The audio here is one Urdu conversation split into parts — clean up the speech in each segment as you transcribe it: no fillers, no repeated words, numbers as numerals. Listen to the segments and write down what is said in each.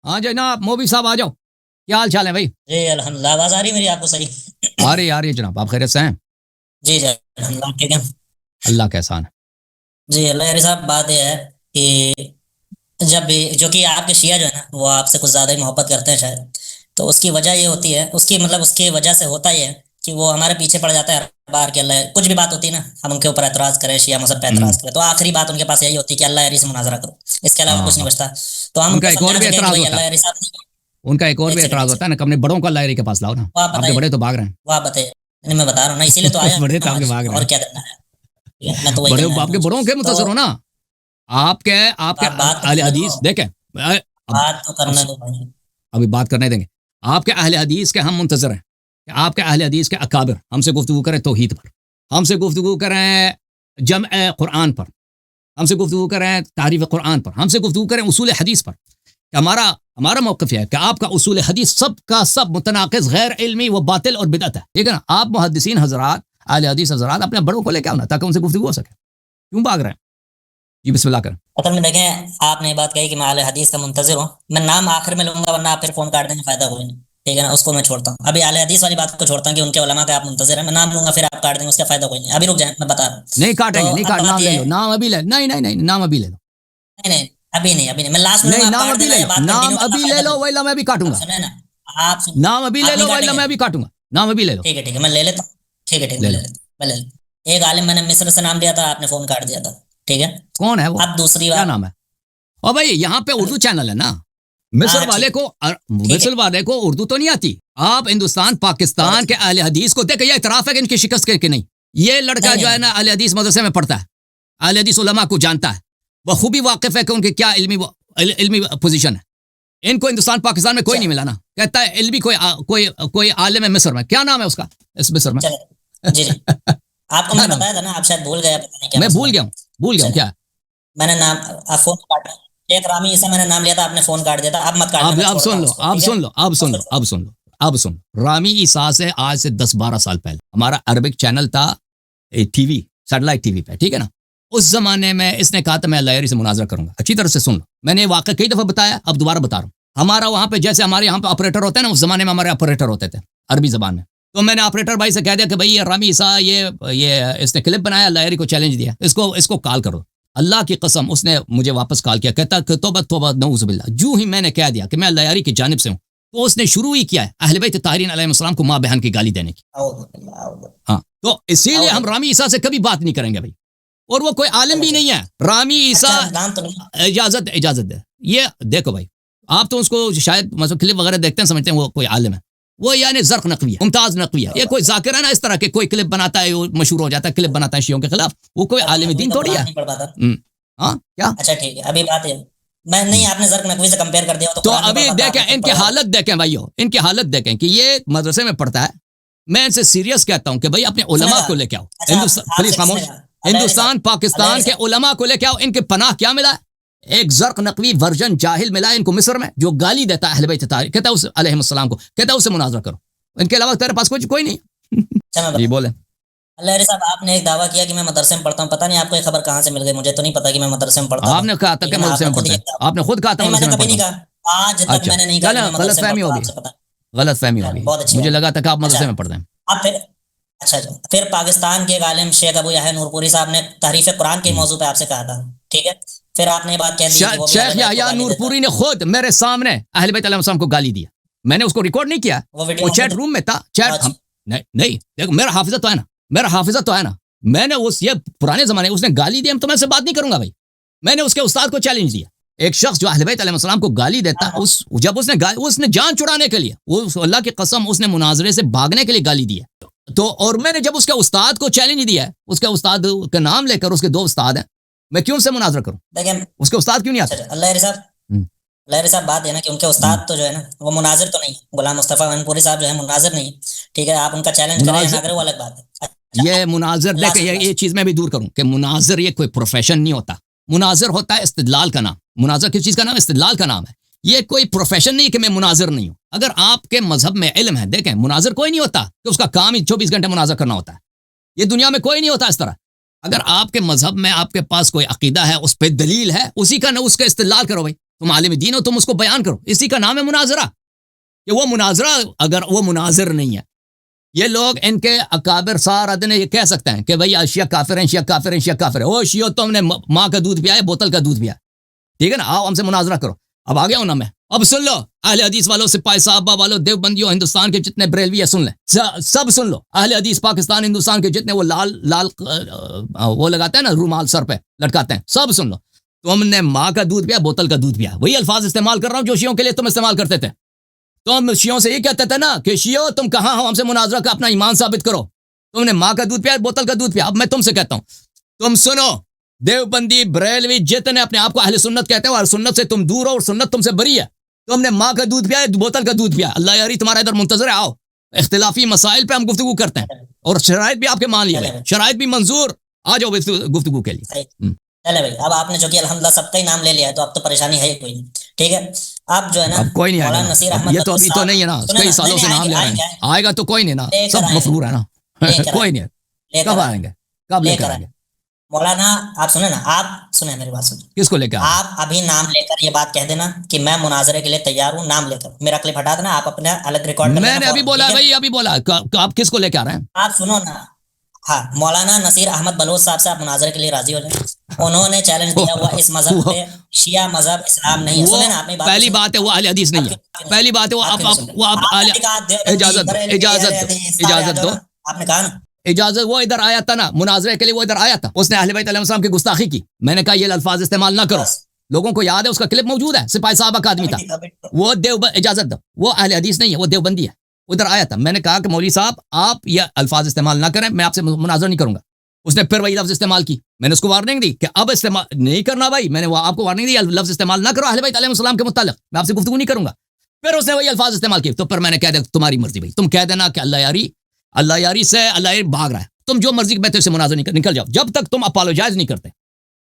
ہاں جناب مولوی صاحب آ جاؤ. کیا حال چال ہے بھائی؟ جی الحمدللہ. آواز آ رہی میری آپ کو صحیح؟ آ رہی ہے جناب. آپ خیریت سے ہیں؟ جی جی الحمدللہ. ٹھیک ہے. اللہ کا احسان ہے. جی اللہ صاحب بات یہ ہے کہ جب بھی جو کہ آپ کے شیعہ جو ہے نا وہ آپ سے کچھ زیادہ ہی محبت کرتے ہیں شاید, تو اس کی وجہ یہ ہوتی ہے, اس کی وجہ سے ہوتا یہ ہے کہ وہ ہمارے پیچھے پڑ جاتا ہے ہر بار کہ اللہ کچھ بھی بات ہوتی ہے نا ہم ان کے اوپر اعتراض کریں, شیعہ مذہب پہ اعتراض کریں, تو آخری بات ان کے پاس یہی ہوتی ہے کہ اللہ علی سے مناظرہ کرو, اس کے علاوہ کچھ نہیں بچتا. تو ہم ان ان کا کو ایک اور سمجھا بھی چکے ہیں کہ اعتراض بھائی ہوتا اللہ ہے. علی صاحب ان کا ایک اور بھی اعتراض ہوتا ہے نا کہ اپنے بڑوں کا اللہ کے پاس لاؤ نا. وہ آپ آپ کے بڑے تو بھاگ رہے ہیں. وہ آپ بتائیے. میں بتا رہا ہوں نا, اسی لیے تو آیا بڑے تو ہوں آپ کے آج, بھاگ رہے اور ہیں. کیا کرنا ہے, میں تو وہی بڑے کرنا ہے آپ کے بڑوں کے متصر ہو نا. آپ کے آپ بات تو اہل کرنے حدیث دو, دیکھیں. بات تو کرنے دو بھائی. ابھی بات کرنے دیں گے. آپ کے اہل حدیث کے ہم منتظر ہیں کہ آپ کے اہل حدیث کے اکابر ہم سے گفتگو کریں توحید پر, ہم سے گفتگو کریں جمع قرآن پر, ہم سے گفتگو کریں تعریف قرآن پر, ہم سے گفتگو کریں اصول حدیث پر. کہ ہمارا موقف ہے کہ آپ کا اصول حدیث سب کا سب متناقض, غیر علمی و باطل اور بدعت ہے. ٹھیک ہے نا. آپ محدثین حضرات, اہل حدیث حضرات اپنے بڑوں کو لے کے آنا تاکہ ان سے گفتگو ہو سکے. کیوں بھاگ رہے ہیں؟ جی بسم اللہ کریں. اصل میں دیکھیں, آپ نے یہ بات کہی کہ میں اہل حدیث کا منتظر ہوں, میں نام آخر میں لوں گا ورنہ آپ پھر فون کاٹ دینے فائدہ کوئی نہیں. ٹھیک ہے نا, اس کو میں چھوڑتا ہوں. ابھی اہل حدیث والی بات کو چھوڑتا ہوں کہ ان کے علماء کا آپ منتظر ہیں, میں نام لوں گا پھر آپ کاٹ دیں گے, اس کا فائدہ کوئی نہیں. ابھی رک جائیں, میں بتا رہا ہوں. نہیں کاٹیں گے, نہیں اب کاٹ, بات نام لے یہ لو, ہے, نام ابھی لے, نہیں نام ابھی لے لو. نہیں ابھی نہیں, میں لاسٹ میں لوں نہیں گا, آپ نام کاٹ ابھی دینا لے یا لو, بات نام کنٹینیو کرنا, ابھی لے فائدہ لو, کوئی وہی میں بھی کاٹوں نہیں. گا. آپ سنیں نا, آپ نام ابھی لے آپ لو, نہیں وہی کاٹیں گے. میں بھی کاٹوں گا. نام ابھی لے لو. ٹھیک ہے, میں لے لیتا ہوں. ٹھیک ہے, میں لے لیتا ہوں. ایک عالم میں نے مصر سے نام لیا تھا, آپ نے فون کاٹ دیا تھا. ٹھیک ہے. کون ہے وہ؟ اب دوسری کیا بات, نام ہے؟ اور بھائی یہاں پہ اردو چینل ہے نا. مصر والے کو, مصر والے کو اردو تو نہیں آتی. آپ ہندوستان پاکستان کے اہل حدیث کو دیکھ, یہ اعتراف ہے کہ ان کی شکست کے نہیں. یہ لڑکا جو ہے نا اہل حدیث مدرسے میں پڑھتا ہے, اہل حدیث علماء کو جانتا ہے, بخوبی واقف ہے کہ ان کی کیا علمی پوزیشن ہے. ان کو ہندوستان پاکستان میں کوئی نہیں ملا نا. کہتا ہے علمی کوئی عالم ہے مصر میں. کیا نام ہے اس کا اس مصر میں؟ جی آپ کو میں نے بتایا تھا نا, آپ شاید بھول گئے. میں بھول گیا ہوں کیا میں نے نام, آپ فون کاٹا, شیخ رامی عیسیٰ میں نے نام لیا تھا, آپ نے فون کاٹ دیا تھا. اب مت کاٹنا, میں اب چھوڑ رہا ہوں اس کو. اب سن. رامی عیسیٰ سے آج سے 10-12 سال پہلے ہمارا عربک چینل تھا T V, satellite T V پہ. ٹھیک ہے نا. اس زمانے میں اس نے کہا تھا میں اللہ سے مناظرہ کروں گا. اچھی طرح سے سن لو, میں نے واقعہ کئی دفعہ بتایا, اب دوبارہ بتا رہا ہوں. ہمارا وہاں پہ جیسے ہمارے یہاں پہ آپریٹر ہوتے ہیں نا, اس زمانے میں ہمارے آپریٹر ہوتے تھے عربی زبان میں. تو میں نے آپریٹر بھائی سے کہہ دیا کہ بھائی یہ رامی عیسیٰ یہ اس نے کلپ بنایا, اللہ کو چیلنج دیا, اس کو کال کرو. اللہ کی قسم اس نے مجھے واپس کال کیا, کہتا کہ توبہ نعوذ باللہ. جو ہی میں نے کہہ دیا کہ میں اللہ یاری کی جانب سے ہوں, تو اس نے شروع ہی کیا ہے اہل بیت طاہرین علیہ السلام کو ماں بہن کی گالی دینے کی. ہاں, تو اسی لیے ہم رامی عیسیٰ سے کبھی بات نہیں کریں گے بھائی. اور وہ کوئی عالم بھی نہیں ہے. رامی عیسیٰ اجازت دے. یہ دیکھو بھائی, آپ تو اس کو شاید مطلب کلپ وغیرہ دیکھتے ہیں, سمجھتے ہیں وہ کوئی عالم ہے. وہ یعنی زرق نقوی ہے, ممتاز نقوی ہے. یہ کوئی ذاکر ہے نا اس طرح کے, کوئی کلپ بناتا ہے وہ مشہور ہو جاتا ہے, کلپ بناتا ہے شیعوں کے خلاف, وہ کوئی عالم دین تھوڑی ہے. ہاں کیا, اچھا ٹھیک ہے, ابھی بات ہے میں نہیں, آپ نے زرق نقوی سے کمپیئر کر دیا تو ابھی دیکھیں ان کی حالت دیکھیں بھائیو, ان کی حالت دیکھیں کہ یہ مدرسے میں پڑھتا ہے. میں ان سے سیریس کہتا ہوں کہ بھائی اپنے علماء کو لے کے آؤ. پلیز خاموش. ہندوستان پاکستان کے علماء کو لے کے آؤ. ان کے پناہ کیا ملا ہے؟ ایک زرق نقوی ورژن جاہل ملا ہے ان کو مصر میں, جو گالی دیتا ہے اہل بیت طاہرین, کہتا ہے اس علیہ السلام کو, کہتا ہے اس سے مناظرہ کرو. ان کے علاوہ تیرے پاس کوئی نہیں. جی بولیں. اللہ صاحب, آپ نے ایک دعویٰ کیا کہ میں مدرسے میں پڑھتا ہوں. پتہ نہیں آپ کو یہ خبر کہاں سے مل گئی, مجھے تو نہیں پتا کہ میں مدرسے میں پڑھتا ہوں. آپ نے کہا تھا کہ مدرسے میں پڑھتا ہے, آپ نے خود کہا تھا میں مدرسے نے میں کبھی پڑھتا نہیں کہا, آج تک میں نے نہیں کہا. غلط فہمی ہوگی, غلط فہمی ہوگی. مجھے لگا تھا کہ آپ مدرسے میں پڑھتے ہیں. اچھا, پھر پاکستان کے عالم شیخ ابو یحییٰ نور پوری صاحب نے تحریف قرآن کے موضوع پہ آپ سے کہا تھا. ٹھیک ہے, پھر آپ نے بات کہہ دی کہ وہ شیخ یحییٰ نور پوری نے خود میرے سامنے اہل بیت علیہ السلام کو گالی دیا. میں نے اس کو ریکارڈ نہیں کیا, وہ چیٹ روم میں تھا. چیٹ نہیں دیکھو, میرا حافظہ تو ہے نا. میں نے یہ پرانے زمانے اس نے گالی دی, تو میں سے بات نہیں کروں گا بھائی. میں نے اس کے استاد کو چیلنج دیا. ایک شخص جو اہل بیت علیہ السلام کو گالی دیتا, جب اس نے جان چھڑانے کے لیے, وہ اللہ کی قسم اس نے مناظرے سے بھاگنے کے لیے گالی دی ہے. تو اور میں نے جب اس کے استاد کو چیلنج دیا ہے, اس کے استاد کا نام لے کر, اس کے 2 استاد ہیں, میں کیوں سے مناظرہ کروں؟ اس کے استاد کیوں نہیں آتے؟ اللہ صاحب بات ہے نا کہ ان کے استاد تو جو ہے نا وہ مناظر تو نہیں, غلام مصطفیٰ پوری صاحب جو ہے مناظر نہیں. ٹھیک ہے, آپ ان کا چیلنج کریں یا نہ کریں وہ الگ بات ہے. یہ مناظر دیکھیں, یہ چیز میں بھی دور کروں کہ مناظر یہ کوئی پروفیشن نہیں ہوتا. مناظر ہوتا ہے استدلال کا نام. مناظر کس چیز کا نام؟ استدلال کا نام ہے. یہ کوئی پروفیشن نہیں کہ میں مناظر نہیں ہوں. اگر آپ کے مذہب میں علم ہے, دیکھیں مناظر کوئی نہیں ہوتا کہ اس کا کام ہی 24 گھنٹے مناظر کرنا ہوتا ہے. یہ دنیا میں کوئی نہیں ہوتا اس طرح. اگر آپ کے مذہب میں آپ کے پاس کوئی عقیدہ ہے, اس پہ دلیل ہے, اسی کا نہ اس کا استدلال کرو بھائی. تم عالم دین ہو, تم اس کو بیان کرو. اسی کا نام ہے مناظرہ. کہ وہ مناظرہ اگر وہ مناظر نہیں ہے, یہ لوگ ان کے اکابر سارا دن یہ کہہ سکتے ہیں کہ بھئی شیعہ کافر ہیں, شیعہ کافر ہیں, شیعہ کافر ہیں. او شیعہ تم نے ماں کا دودھ پیا ہے, بوتل کا دودھ پیا ہے, ٹھیک ہے نا, آؤ ہم سے مناظرہ کرو. اب آ گیا ہوں نا میں. اب سن لو اہل حدیث والوں, سپاہی صحابہ والوں, دیوبندیوں, ہندوستان کے جتنے بریلوی ہیں سن لیں, سب سن لو. اہل حدیث پاکستان ہندوستان کے جتنے وہ لال وہ لگاتے ہیں نا رومال سر پہ لٹکاتے ہیں, سب سن لو. تم نے ماں کا دودھ پیا, بوتل کا دودھ پیا. وہی الفاظ استعمال کر رہا ہوں جو شیعوں کے لیے تم استعمال کرتے تھے. تم شیعوں سے یہ کہتے تھے نا کہ شیعوں تم کہاں ہو, ہم سے مناظرہ کا اپنا ایمان ثابت کرو. تم نے ماں کا دودھ پیا, بوتل کا دودھ پیا. اب میں تم سے کہتا ہوں, تم سنو, دیوبندی بریلوی جتنے اپنے آپ کو اہل سنت کہتے ہیں اور سنت سے تم دور ہو اور سنت تم سے بری ہے, تم نے ماں کا دودھ پیا, بوتل کا دودھ پیا. اللہ یاری تمہارا ادھر منتظر ہے, آؤ اختلافی مسائل پہ ہم گفتگو کرتے ہیں اور شرائط بھی آپ کے مان لیے, شرائط بھی منظور, آ جاؤ گفتگو کے لیے. چلے بھائی, اب آپ نے جو کہ الحمدللہ سب کا ہی نام لے لیا ہے تو اب تو پریشانی ہے ہی کوئی نہیں, ٹھیک ہے. اب جو ہے نا اب کوئی نہیں مولانا نصیر احمد یہ تو ابھی تو نہیں ہے نا, کئی سالوں سے نام لے رہے ہیں, آئے گا تو کوئی نہیں نا, سب مفرور ہے نا, کوئی نہیں ہے. کب آئیں گے, کب لے کر آئیں گے مولانا؟ آپ سنیں نا, آپ سنیں میری بات سنیں. کس کو لے کے آپ ابھی نام لے کر یہ بات کہہ دینا کہ میں مناظرے کے لیے تیار ہوں, نام لے کر میرا کلپ ہٹا دینا, آپ اپنا الگ ریکارڈ کر. میں نے ابھی بولا بھائی, ابھی بولا, آپ کس کو لے کے آ رہے ہیں؟ آپ سنو نا, ہاں مولانا نصیر احمد بلوچ صاحب سے آپ مناظرے کے لیے راضی ہو جائیں. انہوں نے چیلنج دیا ہوا اس مذہب پہ, شیعہ مذہب اسلام نہیں ہے. سنیں نا, آپ پہلی بات ہے وہ اہل حدیث نہیں ہے, پہلی بات ہے وہ اجازت دو, آپ نے کہا نا اجازت, وہ ادھر آیا تھا نا مناظرے کے لیے, وہ ادھر آیا تھا, اس نے اہل بیت علیہ السلام کی گستاخی کی. میں نے کہا یہ الفاظ استعمال نہ کرو, لوگوں کو یاد ہے, اس کا کلپ موجود ہے, سپاہی صحابہ کا آدمی تھا وہ, اجازت دو, وہ اہل حدیث نہیں ہے, وہ دیوبندی ہے, ادھر آیا تھا. میں نے کہا کہ مولوی صاحب آپ یہ الفاظ استعمال نہ کریں, میں آپ سے مناظرہ نہیں کروں گا. اس نے پھر وہی لفظ استعمال کی, میں نے اس کو وارننگ دی کہ اب استعمال نہیں کرنا بھائی, میں نے آپ کو وارننگ دی, لفظ استعمال نہ کرو اہل بیت علیہ السلام کے متعلق, میں آپ سے گفتگو نہیں کروں گا. پھر اس نے وہی الفاظ استعمال کیے, تو پھر میں نے کہہ دیا تمہاری مرضی بھائی, تم کہہ دینا کہ اللہ یاری سے اللہ یاری بھاگ رہا ہے, تم جو مرضی میں تجھ سے مناظرہ نکل جاؤ, جب تک تم اپالوجائز نہیں کرتے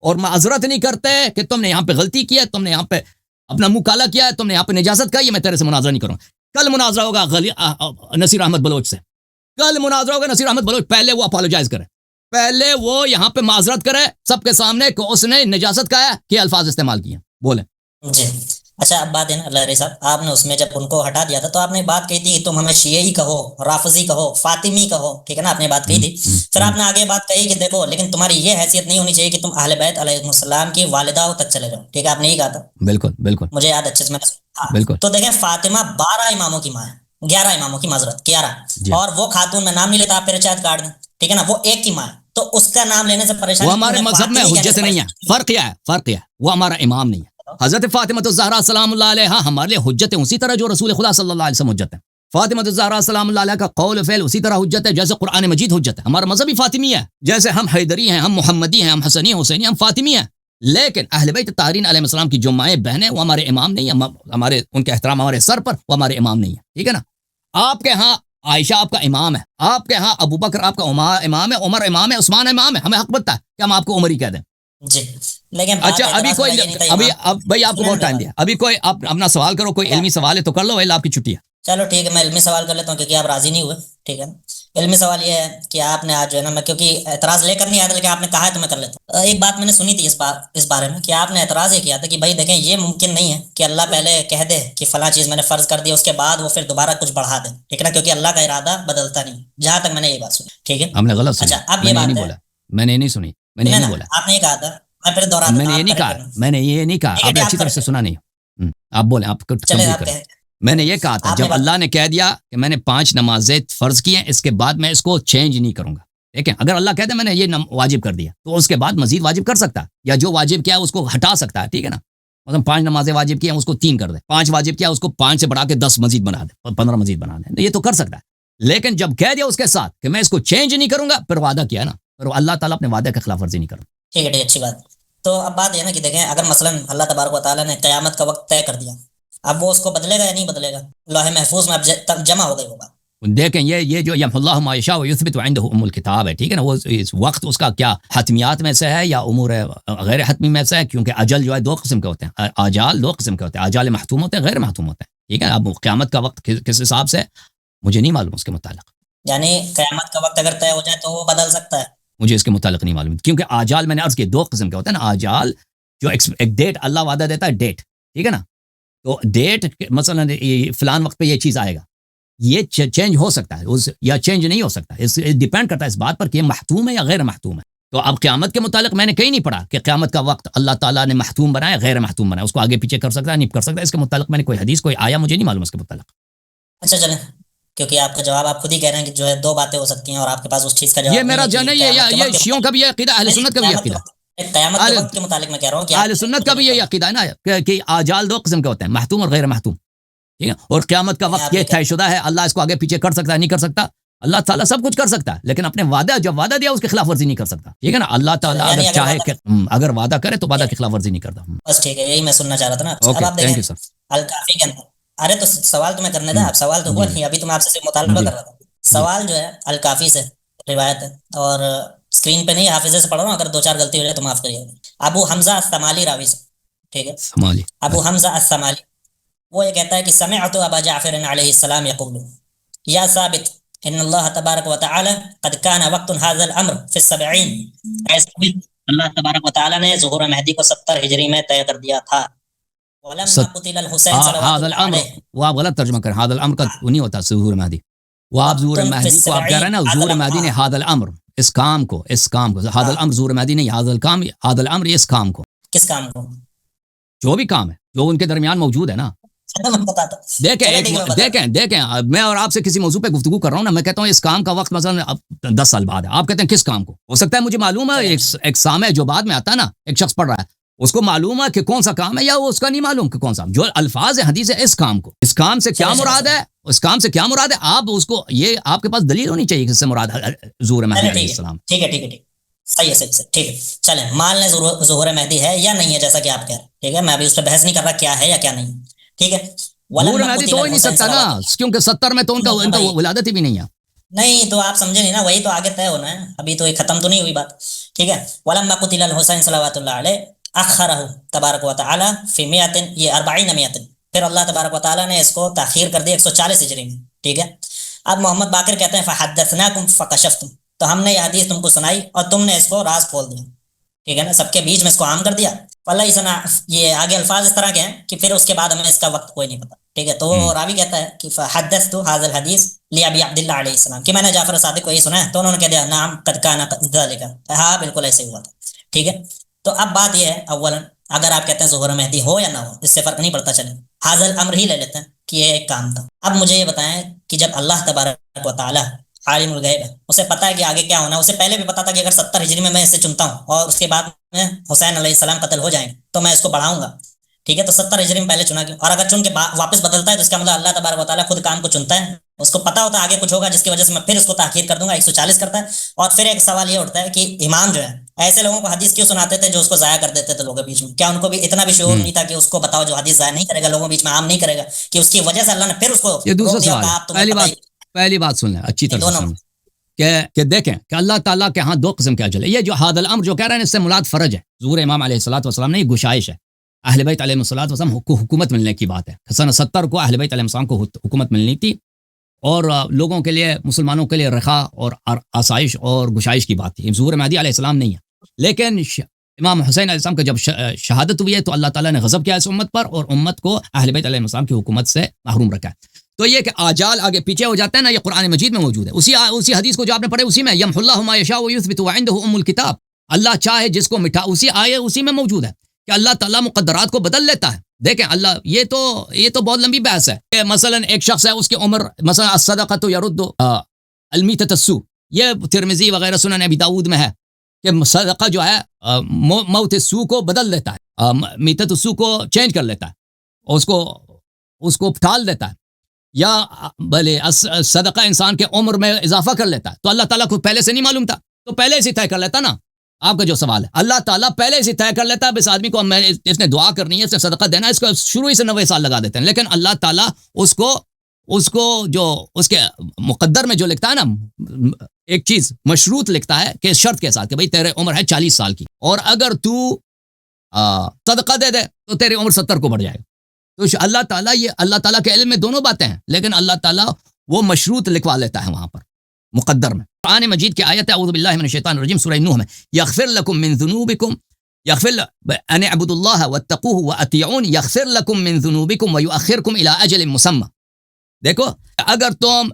اور معذرت نہیں کرتے کہ تم نے یہاں پہ غلطی کی ہے, تم نے یہاں پہ اپنا منہ کالا کیا ہے, تم نے یہاں پہ نجاست کہی ہے, میں تیرے سے مناظرہ نہیں کروں. کل مناظرہ ہوگا نصیر احمد بلوچ سے, کل مناظرہ ہوگا نصیر احمد بلوچ. پہلے وہ اپالوجائز کرے, پہلے وہ یہاں پہ معذرت کرے سب کے سامنے کہ اس نے نجاست کہا ہے, کہ الفاظ استعمال کیے, بولیں. جی اچھا, اب بات ہے نا اللہ صاحب, آپ نے اس میں جب ان کو ہٹا دیا تھا تو آپ نے بات کہی تھی کہ تم ہمیں شیعی کہو, رافضی کہو, فاطمی کہو, ٹھیک ہے نا, آپ نے بات کہی تھی. پھر آپ نے آگے بات کہی کہ دیکھو لیکن تمہاری یہ حیثیت نہیں ہونی چاہیے کہ تم اہل بیت علیہ السلام کی والداؤں تک چلے جاؤ, ٹھیک ہے, آپ نے یہ کہا تھا. بالکل بالکل مجھے یاد اچھے سے, بالکل. تو دیکھیں فاطمہ 12 اماموں کی ماں ہے, 11 اماموں کی معذرت 11, اور وہ خاتون, میں نام نہیں لیتا, آپ پھر چاہت کارڈ دیں, ٹھیک ہے نا, وہ ایک کی ماں ہے, تو اس کا نام لینے سے پریشانی. وہ ہمارے مذہب میں حجت نہیں ہے, فرق کیا ہے, فرق کیا ہے, وہ ہمارا امام نہیں ہے. حضرت فاطمہ الزہرا سلام اللہ علیہا ہمارے لیے حجت ہے اسی طرح جو رسول خدا صلی اللہ علیہ وسلم حجت ہے. فاطمہ الزہرا سلام اللہ علیہا کا قول و فعل اسی طرح حجت ہے جیسے قرآن مجید حجت ہے. ہمارا مذہب ہی فاطمی ہے, جیسے ہم حیدری ہیں, ہم محمدی ہیں, ہم حسنی حسینی, ہم فاطمی ہیں. لیکن اہل بیت طاہرین علیہ السلام کی جو مائیں بہنیں وہ ہمارے امام نہیں ہیں, ہمارے ان کے احترام ہمارے سر پر, وہ ہمارے امام نہیں ہیں, ٹھیک ہے نا. آپ کے ہاں عائشہ آپ کا امام ہے, آپ کے ہاں ابو بکر آپ کا امام ہے, عمر امام ہے, عثمان امام ہے, ہمیں حق بنتا ہے کہ ہم آپ کو عمر ہی کہہ دیں. جی لیکن اچھا ابھی کوئی ابھی اب بھائی آپ کو بہت ٹائم دیا, ابھی کوئی آپ اپنا سوال کرو, کوئی علمی سوال ہے تو کر لو, الا آپ کی چھٹی ہے. چلو ٹھیک ہے, میں علمی سوال کر لیتا ہوں کیونکہ آپ راضی نہیں ہوئے, ٹھیک ہے. علمی سوال یہ ہے کہ آپ نے آج جو ہے نا, میں کیونکہ اعتراض لے کر نہیں آیا تھا لیکن آپ نے کہا ہے تو میں کر لیتا ہوں. ایک بات میں نے سنی تھی اس بارے میں کہ آپ نے اعتراض یہ کیا تھا کہ بھائی دیکھیں یہ ممکن نہیں ہے کہ اللہ پہلے کہہ دے کہ فلاں چیز میں نے فرض کر دیا, اس کے بعد وہ پھر دوبارہ کچھ بڑھا دے, ٹھیک ہے نا, کیونکہ اللہ کا ارادہ بدلتا نہیں, جہاں تک میں نے یہ بات سنی, ٹھیک ہے. ہم نے غلط سنا. اچھا اب یہ بات بولا, میں نے نہیں سنی, میں نے نہیں بولا, آپ نے یہ کہا تھا, میں پھر دوہرا میں نے یہ نہیں کہا, میں نے یہ نہیں کہا, آپ نے اچھی طرح سے سنا نہیں. آپ بولیں, آپ تمبی کریں. میں نے یہ کہا تھا جب اللہ نے کہہ دیا کہ میں نے 5 نمازیں فرض کی ہیں, اس کے بعد میں اس کو چینج نہیں کروں گا, دیکھیں اگر اللہ کہہ دے میں نے یہ واجب کر دیا تو اس کے بعد مزید واجب کر سکتا ہے, یا جو واجب کیا ہے اس کو ہٹا سکتا ہے, ٹھیک ہے نا. مطلب 5 نمازیں واجب کی ہیں اس کو 3 کر دے, 5 واجب کیا اس کو 5 سے بڑھا کے 10 مزید بنا دے, 15 مزید بنا دے, یہ تو کر سکتا ہے. لیکن جب کہہ دیا اس کے ساتھ کہ میں اس کو چینج نہیں کروں گا, پھر وعدہ کیا نا, پھر اللہ تعالیٰ اپنے وعدے کے خلاف ورزی نہیں کرتا. ٹھیک ہے, ٹھیک, اچھی بات. تو اب بات یہ نا کہ دیکھیں اگر مثلا اللہ تبارک و تعالیٰ نے قیامت کا وقت طے کر دیا, اب وہ اس کو بدلے گا یا نہیں بدلے گا؟ لوح محفوظ میں اب جمع ہو گئی ہوگا. دیکھیں یہ جو یمحو اللہ ما یشاء ویثبت عنده ام الکتاب ہے, ٹھیک ہے نا, وہ اس وقت اس کا کیا حتمیات میں سے ہے یا امور غیر حتمی میں سے ہے, کیونکہ اجل جو ہے 2 قسم کے ہوتے ہیں, آجال 2 قسم کے ہوتے ہیں, آجال محتوم ہوتے ہیں, غیر محتوم ہوتے ہیں, ٹھیک ہے. اب قیامت کا وقت کس حساب سے مجھے نہیں معلوم اس کے متعلق, یعنی قیامت کا وقت اگر طے ہو جائے تو وہ بدل سکتا ہے, مجھے اس کے متعلق نہیں معلوم, کیونکہ آجال میں نے عرض کی 2 قسم کے ہوتے ہیں نا. آجال جو ایک ڈیٹ اللہ وعدہ دیتا ہے, ڈیٹ ٹھیک ہے نا. تو ڈیٹ مثلا فلان وقت پہ یہ چیز آئے گا, یہ چینج ہو سکتا ہے یا چینج نہیں ہو سکتا, اس ڈیپینڈ کرتا ہے اس بات پر کہ یہ محتوم ہے یا غیر محتوم ہے. تو اب قیامت کے متعلق میں نے کہیں نہیں پڑھا کہ قیامت کا وقت اللہ تعالیٰ نے محتوم بنایا غیر محتوم بنایا, اس کو آگے پیچھے کر سکتا ہے نہیں کر سکتا. اس کے متعلق میں نے کوئی حدیث کوئی آیا مجھے نہیں معلوم اس کے متعلق. اچھا چلیں, کیونکہ آپ کا جواب آپ خود ہی کہہ رہے ہیں کہ جو ہے دو باتیں ہو سکتی ہیں اور آپ کے پاس اس چیز کا جواب یہ میرا نہیں ہے یہ شیعوں کا بھی یہ عقیدہ, اہل سنت کا بھی عقیدہ, قیامت کے وقت کے متعلق میں کہہ رہا ہوں کہ اہل سنت کا بھی یہ عقیدہ ہے نا کہ آجال دو قسم کے ہوتے ہیں, محتوم اور غیر محتوم. ٹھیک ہے, اور قیامت کا وقت یہ طے شدہ ہے, اللہ اس کو آگے پیچھے کر سکتا ہے نہیں کر سکتا. اللہ تعالیٰ سب کچھ کر سکتا ہے لیکن اپنے وعدہ جو وعدہ دیا اس کی خلاف ورزی نہیں کر سکتا. ٹھیک ہے نا, اللہ تعالیٰ اگر چاہے کہ اگر وعدہ کرے تو وعدہ کی خلاف ورزی نہیں کرتا. بس ٹھیک ہے, یہی میں سننا چاہ رہا تھا نا. اب آپ دیکھیں الکافی کے اندر, ارے تو سوال تمہیں کرنے تھا, اب سوال تو ہوا نہیں, ابھی تو میں آپ سے مطالبہ کر رہا تھا. سوال جو ہے الکافی سے روایت ہے, اور اسکرین پہ نہیں حافظے سے پڑھ رہا ہوں, اگر دو چار غلطی ہو جائے تو معاف کریے. ابو حمزہ الثمالی راوی سے, ٹھیک ہے, ابو حمزہ الثمالی وہ یہ کہتا ہے کہ سمعت ابا جعفر علیہ السلام یقول یا ثابت ان اللہ تبارک و تعالی قد کان وقت هذا الامر فی السبعین, اللہ تبارک و تعالی نے ظہور مہدی کو 70 ہجری میں طے کر دیا تھا. ولما قتل الحسین صلوات اللہ علیہ, وہ آپ غلط ترجمہ کریں, هذا الامر کا نہیں ہوتا ظہور مہدی, وہ آپ ظہور مہدی کو آپ کہہ رہے ہیں نا, ظہور مہدی نے هذا الامر اس کام کو هذا الامر ظہور مہدی نہیں, هذا الکام هذا الامر اس کام کو, کس کام کو, جو بھی کام ہے جو ان کے درمیان موجود ہے نا. دیکھیں میں اور آپ سے کسی موضوع پہ گفتگو کر رہا ہوں نا, میں کہتا ہوں اس کام کا وقت مثلا 10 سال بعد ہے, آپ کہتے ہیں کس کام کو, ہو سکتا ہے مجھے معلوم ہے ایک سام ہے جو بعد میں آتا ہے نا, ایک شخص پڑھ رہا ہے اس کو معلوم ہے کہ کون سا کام ہے یا وہ اس کا نہیں معلوم کہ کون سا, جو الفاظ ہے حدیث ہے اس کام کو, اس کام سے کیا مراد ہے, اس کام سے کیا مراد ہے, آپ اس کو یہ آپ کے پاس دلیل ہونی چاہیے کہ اس سے مراد ظہور مہدی علیہ السلام. ٹھیک ہے صحیح ہے ٹھیک ہے, چلیں مان لیں ظہور مہدی ہے یا نہیں ہے جیسا کہ آپ کہہ رہے ہیں, ٹھیک ہے, میں ابھی اس پہ بحث نہیں کر رہا کیا ہے یا کیا نہیں, ٹھیک ہے. ظہور مہدی تو ہو ہی نہیں سکتا نا, کیونکہ 70 میں تو ان کا ولادت بھی نہیں ہے. نہیں تو آپ سمجھے نہیں نا, وہی تو آگے طے ہونا ہے, ابھی تو یہ ختم تو نہیں ہوئی بات, ٹھیک ہے. ولما قتل الحسین صلوات اللہ علیہ اخرہ تبارک و تعالی فی 100 یہ 40 100, پھر اللہ تبارک و تعالی نے اس کو تاخیر کر دیا 140 ہجری میں, ٹھیک ہے. اب محمد باقر کہتے ہیں فحدثناکم فکشفتم, تو ہم نے یہ حدیث تم کو سنائی اور تم نے اس کو راز کھول دیا, ٹھیک ہے نا, سب کے بیچ میں اس کو عام کر دیا. واللہ سنا, یہ آگے الفاظ اس طرح کے ہیں کہ پھر اس کے بعد ہمیں اس کا وقت کوئی نہیں پتا, ٹھیک ہے. تو راوی کہتا ہے کہ فحدثت هذا الحديث لابي عبد الله علیہ السلام, کہ میں نے جعفر صادق کو یہ سنا ہے, تو انہوں نے کہہ دیا نعم قد كان ذلك, ہاں بالکل ایسے ہی ہوا تھا, ٹھیک ہے. تو اب بات یہ ہے, اولا اگر آپ کہتے ہیں ظہور مہدی ہو یا نہ ہو اس سے فرق نہیں پڑتا, چلیں هذا الامر ہی لے لیتے ہیں کہ یہ ایک کام تھا. اب مجھے یہ بتائیں کہ جب اللہ تبارک و تعالی عالم الغیب ہے, اسے پتا ہے کہ آگے کیا ہونا ہے, اسے پہلے بھی پتا تھا کہ اگر 70 ہجری میں اسے چنتا ہوں اور اس کے بعد میں حسین علیہ السلام قتل ہو جائیں گے تو میں اس کو بڑھاؤں گا, ٹھیک ہے. تو 70 ہجری میں پہلے چنا کیوں, اور اگر چن کے واپس بدلتا ہے تو اس کا مطلب اللہ تبارک و تعالیٰ خود کام کو چنتا ہے, اس کو پتا ہوتا ہے آگے کچھ ہوگا جس کی وجہ سے میں پھر اس کو تاخیر کر دوں گا, 140 کرتا ہے. اور پھر ایک سوال یہ اٹھتا ہے کہ امام جو ہے ایسے لوگوں کو حدیث کیوں سناتے تھے جو اس کو ضائع کر دیتے تھے لوگوں کے بیچ میں, کیا ان کو بھی اتنا بھی شعور نہیں تھا کہ اس کو بتاؤ جو حدیث ضائع نہیں کرے گا لوگوں کے بیچ میں عام نہیں کرے گا, کہ اس کی وجہ سے اللہ نے پھر اس کو یہ دوسرا سوال ہے. پہلی بات سن لیں اچھی طرح سے سن کہ دیکھیں کہ اللہ تعالیٰ کے ہاں 2 قسم کے اجل ہے. یہ جو هذا الامر جو کہہ رہے ہیں اس سے مراد فرج ہے, ظہور امام علیہ الصلوۃ والسلام نے, یہ گشائش ہے. اہل بیت علیہ الصلوۃ والسلام کو حکومت ملنے کی بات ہے, سن 70 کو اہل بیت علیہ السلام کو حکومت ملنی تھی, اور لوگوں کے لیے مسلمانوں کے لیے رخا اور آسائش اور گشائش کی بات تھی. ظہور مہدی علیہ السلام نہیں ہے, لیکن امام حسین علیہ السلام کا جب شہادت ہوئی ہے تو اللہ تعالیٰ نے غضب کیا اس امت پر, اور امت کو اہل بیت علیہ السلام کی حکومت سے محروم رکھا ہے. تو یہ کہ آجال آگے پیچھے ہو جاتا ہے نا, یہ قرآن مجید میں موجود ہے. اسی حدیث کو جو آپ نے پڑھے اسی میں یمحو اللہ ما یشاء ویثبت وعنده ام الکتاب, اللہ چاہے جس کو مٹا, اسی آیے اسی میں موجود ہے کہ اللہ تعالیٰ مقدرات کو بدل لیتا ہے. دیکھیں اللہ, یہ تو بہت لمبی بحث ہے کہ مثلا ایک شخص ہے اس کی عمر مثلا الصدقۃ یرد المیتۃ السوء, یہ ترمذی وغیرہ سنن ابی داؤد میں ہے کہ صدقہ جو ہے موت سو کو بدل دیتا ہے, میتۃ السوء کو چینج کر لیتا ہے, اس کو پھٹال دیتا ہے, یا بھلے صدقہ انسان کے عمر میں اضافہ کر لیتا ہے. تو اللہ تعالیٰ کو پہلے سے نہیں معلوم تھا تو پہلے سے طے کر لیتا نا. آپ کا جو سوال ہے, اللہ تعالیٰ پہلے سے طے کر لیتا ہے اس آدمی کو, اس نے دعا کرنی ہے, اس نے صدقہ دینا ہے, اس کو شروع ہی سے 90 سال لگا دیتے ہیں. لیکن اللہ تعالیٰ اس کو جو اس کے مقدر میں جو لکھتا ہے نا, ایک چیز مشروط لکھتا ہے کہ شرط کے ساتھ کہ بھئی تیرے عمر ہے 40 سال کی, اور اگر تو صدقہ دے دے تو تیری عمر 70 کو بڑھ جائے گا. تو اللہ تعالیٰ کے علم میں دونوں باتیں ہیں, لیکن اللہ تعالیٰ وہ مشروط لکھوا لیتا ہے وہاں پر مقدر میں. قرآن مجید کی آیت ہے اعوذ باللہ من الشیطان الرجیم سورہ نوح میں, یغفر لکم من ذنوبکم یغفر ان اعبدوا الله واتقوه واطیعون یغفر لكم من ذنوبكم ويؤخركم الى اجل مسمى. دیکھو اگر تم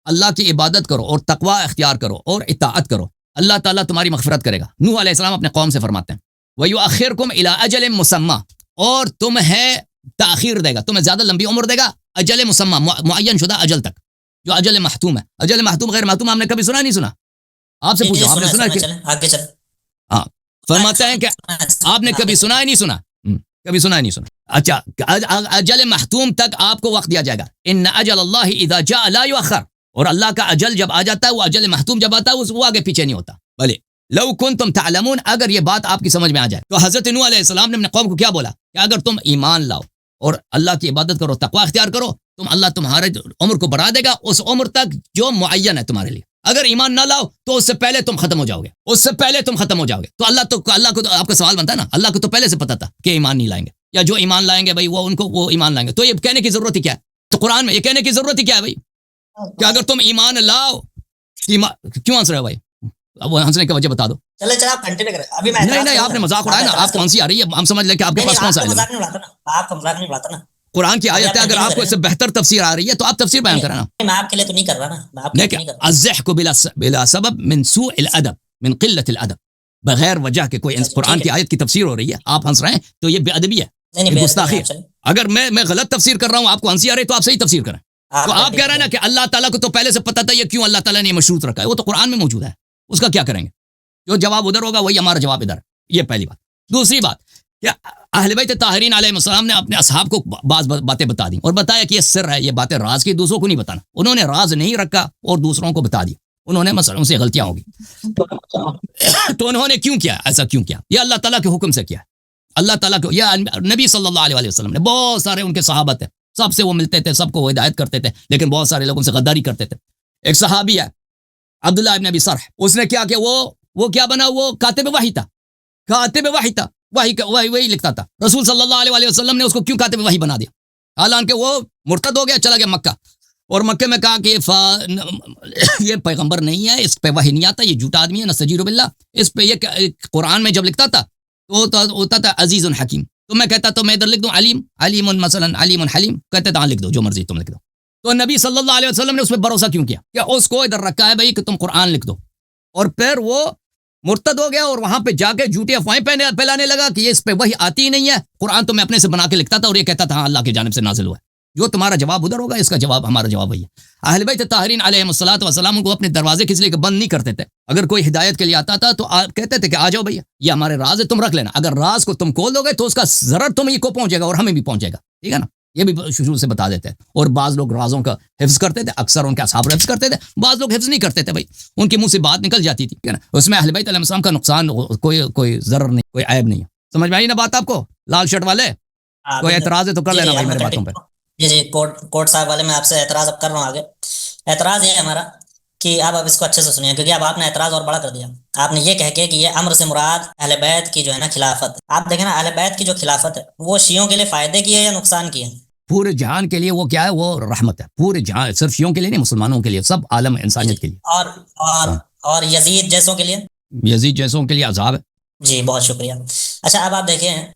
اللہ کی عبادت کرو اور تقوی اختیار کرو اور اطاعت کرو اللہ تعالیٰ تمہاری مغفرت کرے گا. نوح علیہ السلام اپنے قوم سے فرماتے ہیں وَيُؤَخِّرْكُمْ إِلَىٰ أَجَلٍ مُّسَمًّى، اور تمہیں تاخیر دے گا، تمہیں زیادہ لمبی عمر دے گا اجل مسمى معین شدہ اجل تک، جو اجل محتوم ہے. اجل محتوم غیر محتوم آپ نے کبھی سنا نہیں سنا؟ آپ سے پوچھو، آپ نے سنا کہ آگے چل. ہاں فرماتے ہیں کہ آپ نے کبھی سنا ہی نہیں سنا، کبھی سنا ہی نہیں سنا. اچھا اجل محتوم تک آپ کو وقت دیا جائے گا. ان اجل اللہ اذا جاء لا یؤخر، اور اللہ کا اجل جب آ جاتا ہے، وہ اجل محتوم جب آتا ہے وہ آگے پیچھے نہیں ہوتا. بھلے لو کنتم تعلمون، اگر یہ بات آپ کی سمجھ میں آ جائے. تو حضرت نوح علیہ السلام نے اپنے قوم کو کیا بولا کہ اگر تم ایمان لاؤ اور اللہ کی عبادت کرو، تقوی اختیار کرو، تم اللہ تمہارے عمر کو بڑھا دے گا اس عمر تک جو معین ہے تمہارے لیے. اگر ایمان نہ لاؤ تو اس سے پہلے تم ختم ہو جاؤ گے، اس سے پہلے تم ختم ہو جاؤ گے. تو اللہ کو تو آپ کا سوال بنتا ہے نا، اللہ کو تو پہلے سے پتا تھا کہ ایمان نہیں لائیں گے، یا جو ایمان لائیں گے بھائی وہ ان کو وہ ایمان لائیں گے. تو یہ کہنے کی ضرورت ہی کیا ہے؟ تو قرآن میں یہ کہنے کی ضرورت ہی کیا ہے بھائی کہ اگر تم ایمان لاؤ؟ کیوں ہنس رہے ہو بھائی؟ اب ہنسنے کی وجہ بتا دو. چلے چل آپ کنٹینیو کریں. ابھی میں نہیں آپ نے مذاق اڑایا نا، آپ کو ہنسی آ رہی ہے، ہم سمجھ لیں کہ آپ کے پاس کون سا علم ہے. آپ کو مذاق نہیں اڑاتا نا، قرآن کی آیت ہے، اگر آپ کو اس سے بہتر تفسیر آ رہی ہے تو آپ تفسیر بیان کرنا. میں آپ کے لیے تو نہیں کر رہا نا، میں آپ کے لیے نہیں کر رہا. الضحك بلا سبب من سوء الادب من قلة الادب، بغیر وجہ کے کوئی قرآن کی آیت کی تفسیر ہو رہی ہے، آپ ہنس رہے ہیں تو یہ بے ادبی ہے، یہ گستاخی ہے. اگر میں غلط تفسیر کر رہا ہوں، آپ کو ہنسی آ رہی ہے، تو آپ صحیح تفسیر کریں. تو آپ کہہ رہے ہیں نا کہ اللہ تعالیٰ کو تو پہلے سے پتا تھا، یہ کیوں اللہ تعالیٰ نے یہ مشروط رکھا ہے؟ وہ تو قرآن میں موجود ہے، اس کا کیا کریں گے؟ جو جواب ادھر ہوگا وہی ہمارا جواب ادھر. یہ پہلی بات. دوسری بات کہ اہل بیت طاہرین علیہ السلام نے اپنے اصحاب کو بعض باتیں بتا دی اور بتایا کہ یہ سر ہے، یہ باتیں راز کی، دوسروں کو نہیں بتانا. انہوں نے راز نہیں رکھا اور دوسروں کو بتا دی. انہوں نے مثلا ان سے غلطیاں ہوگی تو انہوں نے کیوں کیا ایسا؟ کیوں کیا؟ یہ اللہ تعالیٰ کے حکم سے کیا. اللہ تعالیٰ کو، یہ نبی صلی اللہ علیہ وسلم نے بہت سارے ان کے صحابہ تھے، سب سے وہ ملتے تھے، سب کو وہ ہدایت کرتے تھے، لیکن بہت سارے لوگوں سے غداری کرتے تھے. ایک صحابی ہے عبداللہ ابن ابی سرح، اس نے کیا کہ وہ کیا بنا؟ وہ کاتب وحی تھا، کاتب وحی تھا، وہی لکھتا تھا. رسول صلی اللہ علیہ وسلم نے اس کو کیوں کاتب وحی بنا دیا؟ حالانکہ وہ مرتد ہو گیا، چلا گیا مکہ، اور مکے میں کہا کہ یہ پیغمبر نہیں ہے، اس پہ وحی نہیں آتا، یہ جھوٹا آدمی ہے، نستجیر باللہ. اس پہ یہ قرآن میں جب لکھتا تھا تو ہوتا تھا عزیز حکیم. تو میں کہتا تو میں ادھر لکھ دوں علیم مثلا علیم حلیم، کہتے تھا لکھ دو، جو مرضی تم لکھ دو. تو نبی صلی اللہ علیہ وسلم نے اس پہ بھروسہ کیوں کیا کہ اس کو ادھر رکھا ہے بھائی کہ تم قرآن لکھ دو. اور پھر وہ مرتد ہو گیا اور وہاں پہ جا کے جھوٹی افواہیں پھیلانے لگا کہ یہ اس پہ وحی آتی ہی نہیں ہے، قرآن تو میں اپنے سے بنا کے لکھتا تھا اور یہ کہتا تھا ہاں اللہ کی جانب سے نازل ہوا ہے. جو تمہارا جواب ادھر ہوگا، اس کا جواب ہمارا جواب وہی ہے. اہل بیت طاہرین علیہ الصلوۃ والسلام کو اپنے دروازے کس لیے بند نہیں کرتے تھے. اگر کوئی ہدایت کے لیے آتا تھا تو کہتے تھے کہ آ جاؤ بھیا، یہ ہمارے راز ہے، تم رکھ لینا. اگر راز کو تم کھول دو گے تو اس کا ضرر تمہیں کو پہنچے گا اور ہمیں بھی پہنچے گا. ٹھیک ہے نا؟ یہ بھی شروع سے بتا دیتے ہیں. اور بعض لوگ رازوں کا حفظ کرتے تھے، اکثر ان کے اصحاب حفظ کرتے تھے، بعض لوگ حفظ نہیں کرتے تھے بھائی، ان کے منہ سے بات نکل جاتی تھی نا. اس میں اہل بیت علیہ السلام کا نقصان کوئی ضرر نہیں، کوئی عیب نہیں ہے. سمجھ میں آئی نا بات آپ کو؟ لال شرٹ والے کوئی اعتراض ہے تو کر لینا بھائی میرے باتوں پہ. جی کوٹ صاحب والے میں آپ سے اعتراض اب کر رہا ہوں. آگے اعتراض یہ ہے ہمارا کہ اب اس کو اچھے سے سنیے، کیونکہ اب آپ نے اعتراض اور بڑا کر دیا. آپ نے یہ کہہ کے کہ یہ امر سے مراد اہل بیت کی جو ہے نا خلافت. آپ دیکھیں نا، اہل بیت کی جو خلافت ہے وہ شیعوں کے لیے فائدے کی ہے یا نقصان کی ہے؟ پورے جہان کے لیے وہ کیا ہے؟ وہ رحمت ہے پورے جہان، صرف شیعوں کے لیے نہیں، مسلمانوں کے لیے، سب عالم انسانیت کے لیے. اور یزید جیسوں کے لیے؟ یزید جیسوں کے لیے عذاب ہے. جی بہت شکریہ. اچھا اب آپ دیکھیں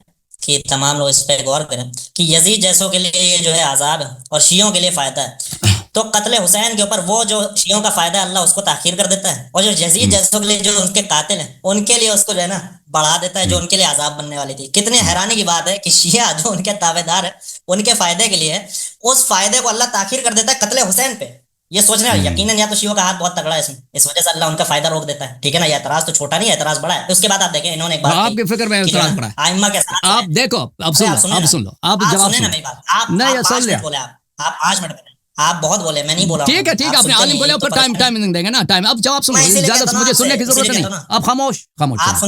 کہ تمام لوگ اس پہ غور کریں کہ یزید جیسوں کے لیے یہ جو ہے عذاب ہے اور شیعوں کے لیے فائدہ ہے. تو قتل حسین کے اوپر وہ جو شیعوں کا فائدہ ہے اللہ اس کو تاخیر کر دیتا ہے، اور جو یزید جیسوں کے لیے جو ان کے قاتل ہیں ان کے لیے اس کو جو ہے نا بڑھا دیتا ہے، جو ان کے لیے عذاب بننے والی تھی. کتنی حیرانی کی بات ہے کہ شیعہ جو ان کے تابع دار ہے ان کے فائدے کے لیے اس فائدے کو اللہ تاخیر کر دیتا ہے قتل حسین پہ. یہ سوچنا ہے یقیناً یا تو شیعوں کا ہاتھ بہت تگڑا ہے اس وجہ سے اللہ ان کا فائدہ روک دیتا ہے. ٹھیک ہے نا؟ یہ اعتراض تو چھوٹا نہیں ہے، اعتراض بڑا ہے. اس کے بعد آپ دیکھیں انہوں نے ایک بات آپ کی فکر میں اعتراض بڑا ہے. ائمہ کے ساتھ آپ دیکھو، اب سن لو آپ جواب سنیں نا میری بات. آپ نہیں سن لیں، آپ 5 منٹ میں آپ بہت بولے، میں نہیں بولا. ٹھیک ہے آپ نے عالم بولے اوپر ٹائم دیں گے نا، ٹائم. اب جواب سنو، زیادہ مجھے سننے کی ضرورت نہیں. آپ خاموش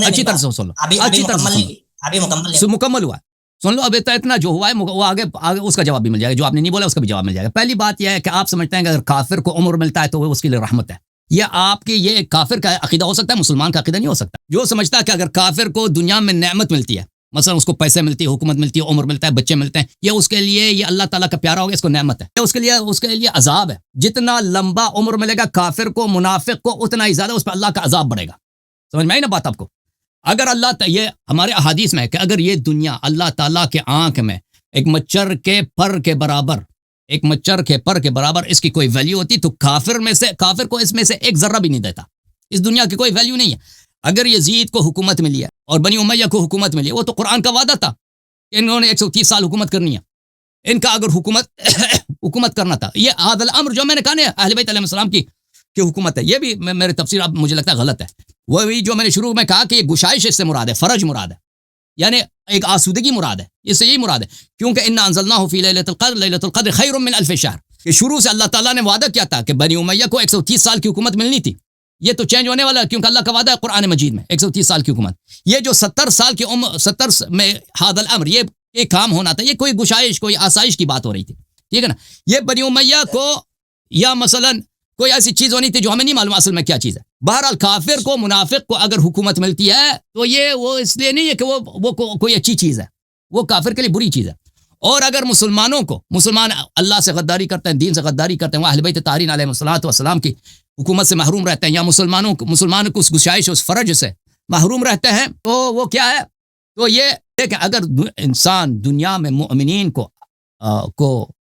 اچھی طرح سے سن لو، اچھی طرح سے مکمل ہوا سن لو. اب اتنا جو ہوا ہے وہ آگے اس کا جواب بھی مل جائے گا، جو آپ نے نہیں بولا اس کا بھی جواب مل جائے گا. پہلی بات یہ ہے کہ آپ سمجھتے ہیں کہ اگر کافر کو عمر ملتا ہے تو وہ اس کے لیے رحمت ہے. یہ آپ کی یہ کافر کا عقیدہ ہو سکتا ہے، مسلمان کا عقیدہ نہیں ہو سکتا. جو سمجھتا ہے کہ اگر کافر کو دنیا میں نعمت ملتی ہے، مثلا اس کو پیسے ملتی ہے، حکومت ملتی ہے، عمر ملتا ہے، بچے ملتے ہیں، یہ اس کے لیے یہ اللہ تعالیٰ کا پیارا ہوگا، اس کو نعمت ہے. اس کے لیے عذاب ہے. جتنا لمبا عمر ملے گا کافر کو، منافق کو، اتنا ہی زیادہ اس پہ اللہ کا عذاب بڑھے گا. سمجھ میں آئی نا بات آپ کو؟ اگر یہ ہمارے احادیث میں ہے کہ اگر یہ دنیا اللہ تعالیٰ کے آنکھ میں ایک مچھر کے پر کے برابر اس کی کوئی ویلیو ہوتی تو کافر کو اس میں سے ایک ذرہ بھی نہیں دیتا. اس دنیا کی کوئی ویلیو نہیں ہے. اگر یزید کو حکومت ملی ہے اور بنی امیہ کو حکومت ملی ہے، وہ تو قرآن کا وعدہ تھا کہ انہوں نے 130 سال حکومت کرنی ہے. ان کا اگر حکومت کرنا تھا، یہ هذا الامر جو میں نے کہا نا اہل بیت علیہ السلام کی حکومت ہے، یہ بھی میرے تفسیر اب مجھے لگتا ہے غلط ہے. وہی جو میں نے شروع میں کہا کہ یہ گشائش اس سے مراد ہے، فرج مراد ہے، یعنی ایک آسودگی مراد ہے، اس سے یہی مراد ہے. کیونکہ انا انزلناہ فی لیلۃ القدر، لیلۃ القدر خیر من الف شہر، کہ شروع سے اللہ تعالیٰ نے وعدہ کیا تھا کہ بنی امیہ کو 130 سال کی حکومت ملنی تھی. یہ تو چینج ہونے والا ہے کیونکہ اللہ کا وعدہ ہے قرآن مجید میں 130 سال کی حکومت. یہ جو 70 سال کی عمر 70 میں هذا الامر یہ کام ہونا تھا، یہ کوئی گشائش کوئی آسائش کی بات ہو رہی تھی، ٹھیک ہے نا. یہ بنی امیہ کو یا مثلا کوئی ایسی چیز ہونی تھی جو ہمیں نہیں معلوم اصل میں کیا چیز ہے. بہرحال کافر کو منافق کو اگر حکومت ملتی ہے تو یہ وہ اس لیے نہیں ہے کہ وہ کوئی اچھی چیز ہے، وہ کافر کے لیے بری چیز ہے. اور اگر مسلمان اللہ سے غداری کرتے ہیں، دین سے غداری کرتے ہیں، وہ اہل بیت طاہرین علیہ الصلوۃ والسلام کی حکومت سے محروم رہتے ہیں، یا مسلمان کو اس گشائش اس فرج سے محروم رہتے ہیں، تو وہ کیا ہے؟ تو یہ دیکھیں، اگر انسان دنیا میں مؤمنین کو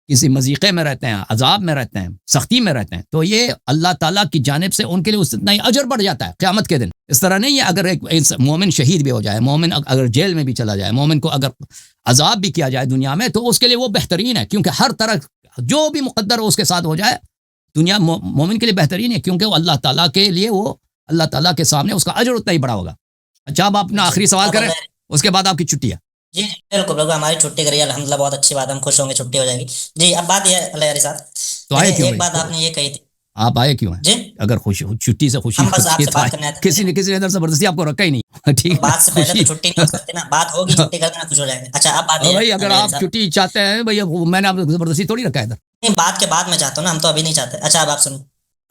کسی مضیقے میں رہتے ہیں، عذاب میں رہتے ہیں، سختی میں رہتے ہیں، تو یہ اللہ تعالیٰ کی جانب سے ان کے لیے اتنا ہی اجر بڑھ جاتا ہے قیامت کے دن. اس طرح نہیں ہے اگر ایک مومن شہید بھی ہو جائے، مومن اگر جیل میں بھی چلا جائے، مومن کو اگر عذاب بھی کیا جائے دنیا میں، تو اس کے لیے وہ بہترین ہے، کیونکہ ہر طرح جو بھی مقدر ہو اس کے ساتھ ہو جائے دنیا مومن کے لیے بہترین ہے، کیونکہ وہ اللہ تعالیٰ کے لیے وہ اللہ تعالیٰ کے سامنے اس کا اجر اتنا ہی بڑا ہوگا. اچھا، اب اپنا آخری سوال کریں، اس کے بعد آپ کی چھٹی ہے. جی بالکل بالکل، ہماری چھٹی کریے الحمدللہ، بہت اچھی بات ہے، ہم خوش ہوں گے چھٹی ہو جائے گی. جی اب بات یہ ہے اللہ یاری صاحب، تو آئے کیوں ایک بات آپ نے یہ کہی تھی. آپ آئے کیوں ہیں؟ جی اگر چھٹی سے خوشی ہم بس آپ سے بات کرنا ہے، کسی نے ادھر زبردستی آپ کو رکھا ہی نہیں، ٹھیک ہے، بات سے پہلے تو چھٹی نہیں ہو سکتی نا، بات ہوگی چھٹی کر دینا، خوش ہو جائیں گے. اچھا اب بات یہ بھائی ہے اگر آپ چھٹی چاہتے ہیں بھائی، میں نے آپ کو زبردستی تھوڑی رکھا ہے ادھر. نہیں، بات کے بعد میں چاہتا ہوں نا، ہم تو ابھی نہیں چاہتے. اچھا اب آپ سنیں،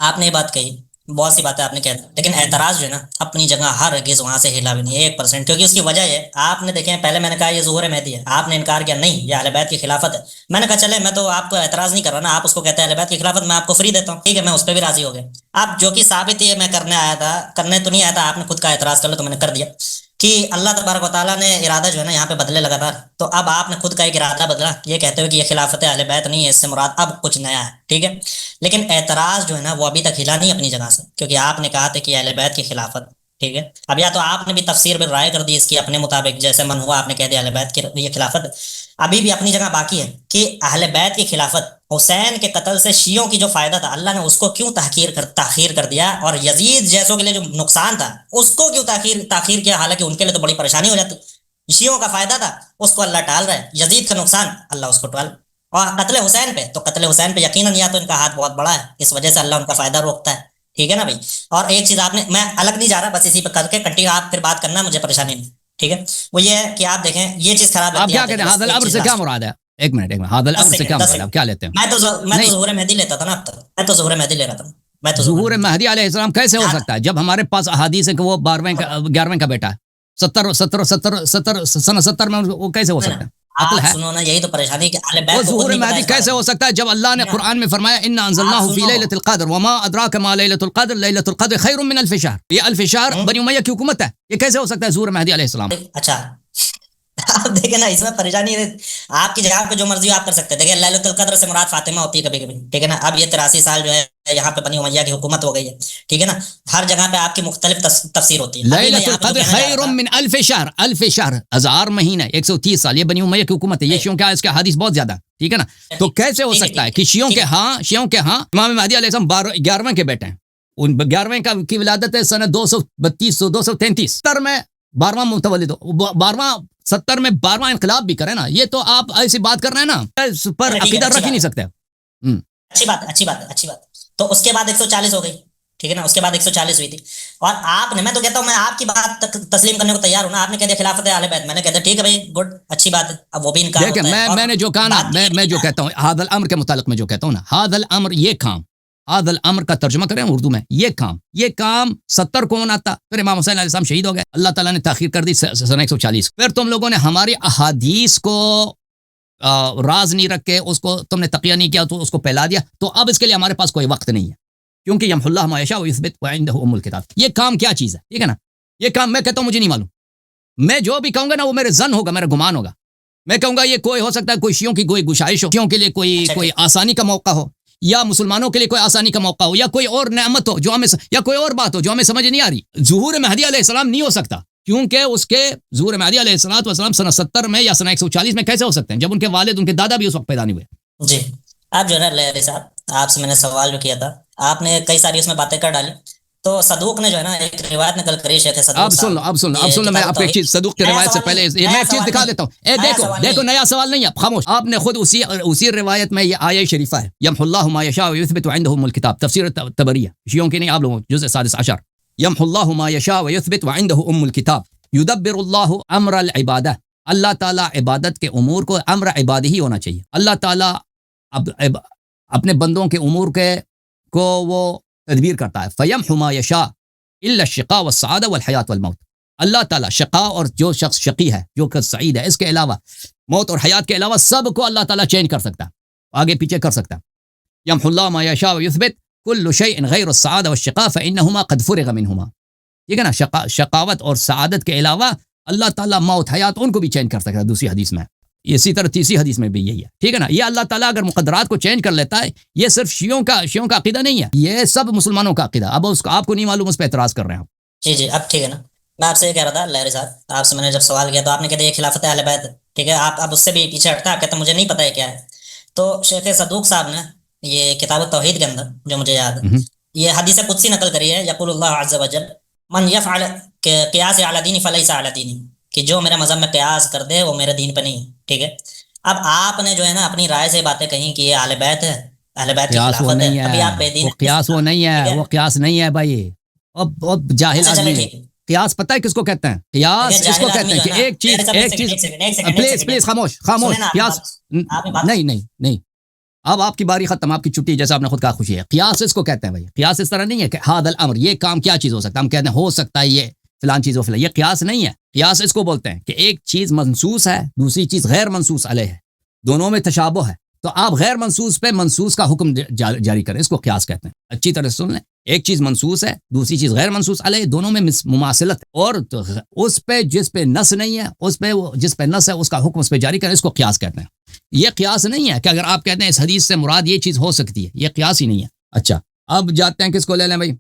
آپ نے یہ بات کہی، بہت سی باتیں آپ نے کہہ دی، لیکن اعتراض جو ہے نا اپنی جگہ ہرگز وہاں سے ہلا بھی نہیں ہے 1%. کیونکہ اس کی وجہ یہ آپ نے دیکھیں، پہلے میں نے کہا یہ ظہور مہدی ہے، آپ نے انکار کیا نہیں یہ اہل بیت کی خلافت ہے. میں نے کہا چلے میں تو آپ کو اعتراض نہیں کر رہا نا، آپ اس کو کہتے ہیں اہل بیت کی خلافت، میں آپ کو فری دیتا ہوں، ٹھیک ہے، میں اس پہ بھی راضی ہو گیا. آپ جو کہ ثابت یہ میں کرنے تو نہیں آیا تھا، آپ نے خود کا اعتراض کر لیا تو میں نے کر دیا کہ اللہ تبارک و تعالیٰ نے ارادہ جو ہے نا یہاں پہ بدلے لگاتار. تو اب آپ نے خود کا ایک ارادہ بدلا، یہ کہتے ہوئے کہ یہ خلافت اہل بیت نہیں ہے، اس سے مراد اب کچھ نیا ہے، ٹھیک ہے. لیکن اعتراض جو ہے نا وہ ابھی تک ہلا نہیں اپنی جگہ سے، کیونکہ آپ نے کہا تھا کہ اہل بیت کی خلافت، ٹھیک ہے. اب یا تو آپ نے بھی تفسیر میں رائے کر دی اس کی اپنے مطابق، جیسے من ہوا آپ نے کہہ دیا اہل بیت کی یہ خلافت. ابھی بھی اپنی جگہ باقی ہے کہ اہل بیت کی خلافت، حسین کے قتل سے شیعوں کی جو فائدہ تھا اللہ نے اس کو کیوں تاخیر کر دیا، اور یزید جیسوں کے لیے جو نقصان تھا اس کو کیوں تاخیر کیا، حالانکہ ان کے لیے تو بڑی پریشانی ہو جاتی. شیعوں کا فائدہ تھا اس کو اللہ ٹال رہا ہے، یزید کا نقصان اللہ اس کو ٹال. اور قتل حسین پہ تو قتل حسین پہ یقیناً یا تو ان کا ہاتھ بہت بڑا ہے، اس وجہ سے اللہ ان کا فائدہ روکتا ہے، ٹھیک ہے نا بھائی. اور ایک چیز آپ نے، میں الگ نہیں جا رہا، بس اسی پہ کر کے کنٹینیو آپ پھر بات کرنا، مجھے پریشانی نہیں، ٹھیک ہے. وہ یہ ہے کہ آپ دیکھیں یہ چیز خراب آپ کیا کہتے ہیں هذا الامر سے کیا مراد ہے؟ ایک منٹ هذا الامر سے کیا مراد ہے، آپ کیا لیتے ہیں؟ میں تو ظہور مہدی لیتا تھا نا، اب تک میں تو ظہور مہدی لے رہا تھا. میں تو ظہور مہدی علیہ السلام کیسے ہو سکتا ہے جب ہمارے پاس احادیث ہے کہ وہ 11ویں کا بیٹا ہے، 70 میں وہ کیسے ہو سکتا ہے؟ عقل ہے؟ سنو نا، یہی تو پریشانی کہ اہل بیت وہ کو ظہور مہدی کیسے ہو سکتا ہے جب اللہ نے قرآن میں فرمایا انا انزلناہ فی لیلۃ القدر وما ادراک ما لیلۃ القدر، لیلۃ القدر خیر من الف شہر. یہ الف شہر بنی امیہ کی حکومت ہے، یہ کیسے ہو سکتا ہے ظہور مہدی علیہ السلام؟ اچھا آپ دیکھیں نا، اس میں پریشانی ہے، آپ کی جگہ پہ جو مرضی آپ کر سکتے ہیں. دیکھیں لیلۃ القدر سے مراد فاطمہ ہوتی ہے کبھی کبھی، ٹھیک ہے نا. اب یہ 83 سال جو ہے یہاں پہ بنی امیہ کی حکومت ہو گئی ہے، ٹھیک ہے نا. ہر جگہ پہ آپ کی مختلف تفسیر ہوتی ہے. لیلۃ القدر خیر من الف شہر، الف شہر 1000 مہینہ 130 سال، یہ بنی امیہ کی حکومت ہے. یہ شیعوں کے اس کے حدیث بہت زیادہ، ٹھیک ہے نا. تو کیسے ہو سکتا ہے کہ شیعوں کے ہاں امام مہدی علیہ السلام 11ویں کے بیٹے ہیں. ان 11ویں کی ولادت ہے سنہ 233 70 میں 12واں متولد ہو، 70 میں 12واں انقلاب بھی کرے نا. یہ تو آپ ایسی بات کر رہے ہیں نا، اس پر عقیدہ رکھ ہی نہیں سکتے. اچھی بات. تو اس کے بعد 140 ہو گئی، ٹھیک ہے نا. اس کے بعد 140 ہوئی تھی، اور آپ نے، میں تو کہتا ہوں میں آپ کی بات تسلیم کرنے کو تیار ہوں نا. آپ نے کہہ دیا خلافت اہل بیت، میں نے کہہ دیا ٹھیک ہے بھائی گڈ، اچھی بات ہے. اب وہ بھی انکار ہوتا ہے. دیکھیں میں نے جو کہا نا، میں جو کہتا ہوں هذا الامر کے متعلق میں جو کہتا ہوں نا، هذا الامر یہ کام، هذا الامر کا ترجمہ کریں اردو میں، یہ کام 70 کو ہونا تھا. پھر امام حسین علیہ السلام شہید ہو گئے، اللہ تعالیٰ نے تاخیر کر دی سنہ 140. پھر تم لوگوں نے ہماری احادیث کو راز نہیں رکھے، اس کو تم نے تقیہ نہیں کیا، تو اس کو پھیلا دیا. تو اب اس کے لیے ہمارے پاس کوئی وقت نہیں ہے، کیونکہ یمحو اللہ ما یشاء ویثبت وعنده ام الکتاب. یہ کام کیا چیز ہے، ٹھیک ہے نا. یہ کام میں کہتا ہوں مجھے نہیں معلوم. میں جو بھی کہوں گا نا وہ میرے زن ہوگا, میرا گمان ہوگا. میں کہوں گا یہ کوئی ہو سکتا ہے کوئی شیعوں کی کوئی گشائش ہو, شیعوں کے لیے کوئی آسانی کا موقع ہو, یا مسلمانوں کے لیے کوئی آسانی کا موقع ہو, یا کوئی اور نعمت ہو جو ہمیں, یا کوئی اور بات ہو جو ہمیں سمجھ نہیں آ رہی. ظہور مہدی علیہ السلام نہیں ہو سکتا, کیونکہ اس کے ظہور مہدی علیہ السلام سنہ 70 میں یا سنہ 140 میں کیسے ہو سکتے ہیں جب ان کے والد ان کے دادا بھی اس وقت پیدا نہیں ہوئے. جی آپ جو ہے نا لیری صاحب, آپ سے میں نے سوال جو کیا تھا, آپ نے کئی ساری اس میں باتیں کر ڈالی. تو صدوق نے جو ہے نا ایک روایت نقل کری شیخ صدوق اب سن لو میں آپ کو ایک چیز صدوق کی روایت سے پہلے میں ایک چیز دکھا دیتا ہوں. دیکھو نیا سوال نہیں ہے, خاموش. آپ نے خود اسی روایت میں یہ آیہ شریفہ ہے, یمحو اللہ ما یشاء ویثبت وعنده ام الکتاب, تفسیر طبریہ, شیعوں کی نہیں, آپ لوگوں جزء 16. یمحو اللہ ما یشاء ویثبت وعنده ام الکتاب یدبر اللہ امر العبادہ. اللہ تعالیٰ عبادت کے امور کو امر عبادی ہی ہونا چاہیے. اللہ تعالیٰ اپنے بندوں کے امور کو وہ تدبیر کرتا ہے. فیمحو ما یشاء الا الشقاء والسعادہ والحیات والموت. اللہ تعالیٰ شقاء اور جو شخص شقی ہے, جو کہ سعید ہے, اس کے علاوہ موت اور حیات کے علاوہ سب کو اللہ تعالیٰ چینج کر سکتا ہے, آگے پیچھے کر سکتا ہے. یمحو اللہ ما یشاء ویثبت کل شیء غیر السعادہ والشقاء فانہما قد فرغ منہما. ٹھیک ہے نا, شقاوت اور سعادت کے علاوہ اللہ تعالیٰ موت حیات ان کو بھی چینج کر سکتا ہے. دوسری حدیث میں اسی طرح تیسری حدیث میں بھی یہی ہے. ٹھیک ہے نا, یہ اللہ تعالیٰ اگر مقدرات کو چینج کر لیتا ہے, یہ صرف شیعوں کا عقیدہ نہیں ہے, یہ سب مسلمانوں کا عقیدہ. اب اس کو آپ کو نہیں معلوم, اس پہ اعتراض کر رہے ہیں آپ. جی اب ٹھیک ہے نا. میں آپ سے یہ کہہ رہا تھا لیری صاحب, آپ سے میں نے جب سوال کیا تو آپ نے کہا یہ خلافت اہل بیت. ٹھیک ہے, آپ اب اس سے بھی پیچھے ہٹتا, آپ کہتے ہیں مجھے نہیں پتا ہے کیا ہے. تو شیخ صدوق صاحب نے یہ کتاب التوحید کے اندر جو مجھے یاد ہے, یہ حدیث قدسی نقل کری ہے, یقول اللہ عز وجل من یفعل قیاس علی دینی فلیس علی دینی, کہ جو میرے مذہب میں قیاس کر دے وہ میرے دین پہ نہیں. ٹھیک ہے, اب آپ نے جو ہے نا اپنی رائے سے باتیں کہیں کہ یہ اہل بیت ہے, اہل بیت کی خلافت ہے, ابھی آپ بے دین. وہ قیاس وہ نہیں ہے بھائی, اب جاہل آدمی. قیاس پتہ ہے کس کو کہتے ہیں؟ قیاس اس کو کہتے ہیں کہ ایک چیز پلیز خاموش قیاس نہیں. اب آپ کی باری ختم, آپ کی چھٹی, جیسا آپ نے خود کہا خوشی ہے. قیاس اس کو کہتے ہیں بھائی. قیاس اس طرح نہیں ہے کہ ھذا الامر, یہ کام کیا چیز ہو سکتا ہے, ہم کہتے ہیں ہو سکتا ہے یہ فلان چیز ہو فلان. یہ قیاس نہیں ہے. قیاس اس کو بولتے ہیں کہ ایک چیز منصوص ہے, دوسری چیز غیر منصوص علیہ ہے, دونوں میں تشابہ ہے, تو آپ غیر منصوص پہ منصوص کا حکم جاری کریں, اس کو قیاس کہتے ہیں. اچھی طرح سن لیں, ایک چیز منصوص ہے, دوسری چیز غیر منصوص علیہ, دونوں میں مماثلت ہے, اور اس پہ جس پہ نص نہیں ہے, اس پہ جس پہ نص ہے اس کا حکم اس پہ جاری کریں, اس کو قیاس کہتے ہیں. یہ قیاس نہیں ہے کہ اگر آپ کہتے ہیں اس حدیث سے مراد یہ چیز ہو سکتی ہے, یہ قیاس ہی نہیں ہے. اچھا, اب جاتے ہیں کس کو لے لیں بھائی,